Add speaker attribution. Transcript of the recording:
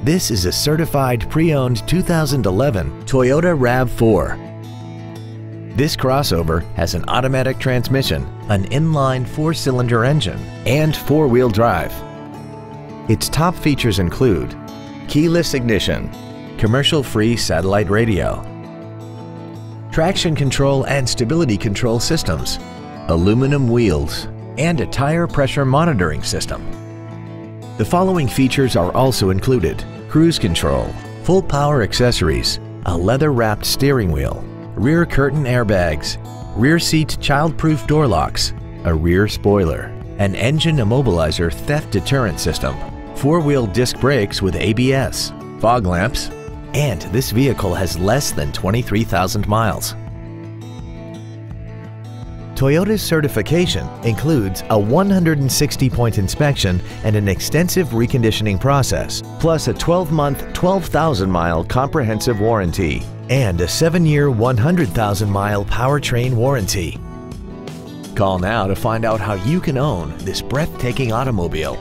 Speaker 1: This is a certified pre-owned 2011 Toyota RAV4. This crossover has an automatic transmission, an inline 4-cylinder engine, and 4-wheel drive. Its top features include keyless ignition, commercial-free satellite radio, traction control and stability control systems, aluminum wheels, and a tire pressure monitoring system. The following features are also included: cruise control, full power accessories, a leather-wrapped steering wheel, rear curtain airbags, rear seat child-proof door locks, a rear spoiler, an engine immobilizer theft deterrent system, 4-wheel disc brakes with ABS, fog lamps, and this vehicle has less than 23,000 miles. Toyota's certification includes a 160-point inspection and an extensive reconditioning process, plus a 12-month, 12,000-mile comprehensive warranty and a 7-year, 100,000-mile powertrain warranty. Call now to find out how you can own this breathtaking automobile.